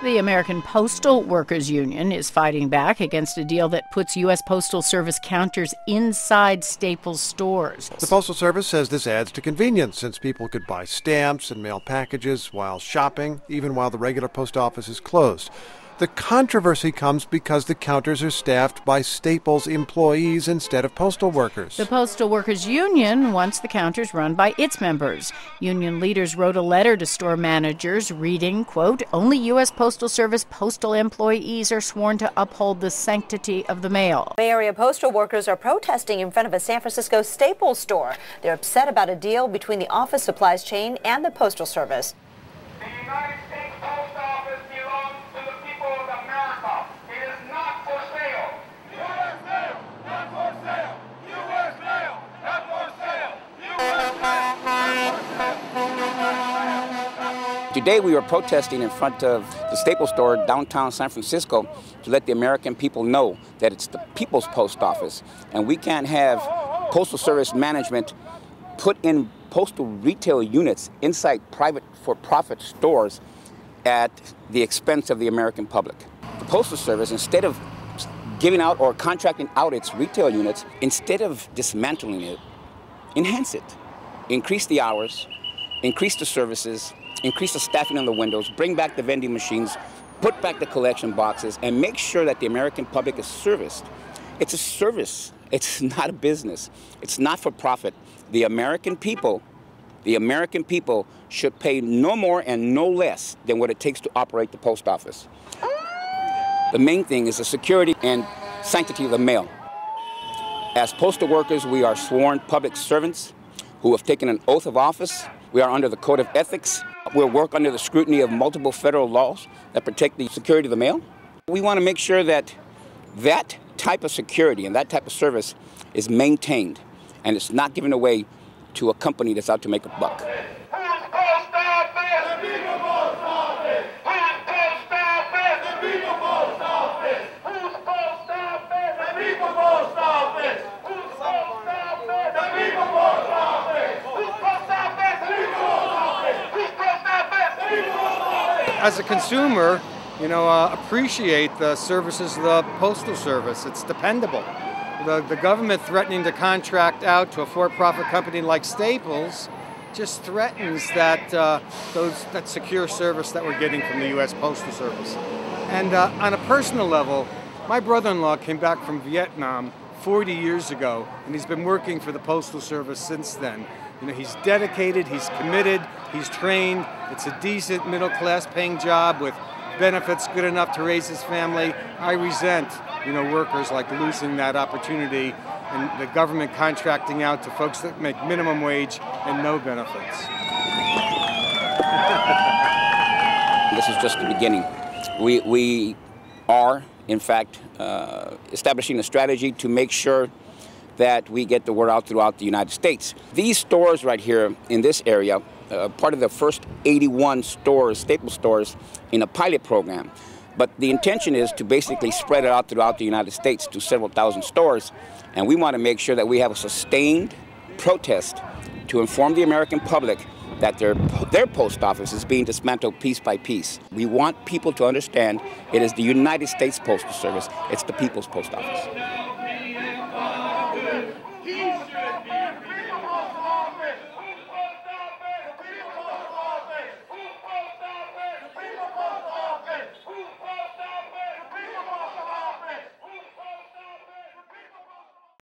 The American Postal Workers Union is fighting back against a deal that puts U.S. Postal Service counters inside Staples stores. The Postal Service says this adds to convenience since people could buy stamps and mail packages while shopping, even while the regular post office is closed. The controversy comes because the counters are staffed by Staples employees instead of postal workers. The Postal Workers Union wants the counters run by its members. Union leaders wrote a letter to store managers reading, quote, "Only U.S. Postal Service postal employees are sworn to uphold the sanctity of the mail." Bay Area postal workers are protesting in front of a San Francisco Staples store. They're upset about a deal between the office supplies chain and the Postal Service. The United States Post Office belongs to the people of America. It is not for sale. U.S. mail, not for sale. U.S. mail, not for sale. U.S. mail, not for sale. Today we were protesting in front of the Staples store downtown San Francisco to let the American people know that it's the people's post office, and we can't have Postal Service management put in postal retail units inside private for-profit stores at the expense of the American public. The Postal Service, instead of giving out or contracting out its retail units, instead of dismantling it, enhance it. Increase the hours, increase the services, increase the staffing on the windows, bring back the vending machines, put back the collection boxes, and make sure that the American public is serviced. It's a service. It's not a business. It's not for profit. The American people should pay no more and no less than what it takes to operate the post office. The main thing is the security and sanctity of the mail. As postal workers, we are sworn public servants who have taken an oath of office. We are under the code of ethics. We'll work under the scrutiny of multiple federal laws that protect the security of the mail. We want to make sure that that type of security and that type of service is maintained, and it's not given away to a company that's out to make a buck. As a consumer, appreciate the services of the Postal Service. It's dependable. The government threatening to contract out to a for-profit company like Staples just threatens that secure service that we're getting from the U.S. Postal Service. And on a personal level, my brother-in-law came back from Vietnam 40 years ago, and he's been working for the Postal Service since then. He's dedicated, he's committed, he's trained. It's a decent middle-class paying job with benefits good enough to raise his family. I resent, workers like losing that opportunity and the government contracting out to folks that make minimum wage and no benefits. This is just the beginning. We are, in fact, establishing a strategy to make sure that we get the word out throughout the United States. These stores right here in this area, part of the first 81 stores, Staples stores, in a pilot program. But the intention is to basically spread it out throughout the United States to several thousand stores. And we want to make sure that we have a sustained protest to inform the American public that their post office is being dismantled piece by piece. We want people to understand it is the United States Postal Service. It's the people's post office.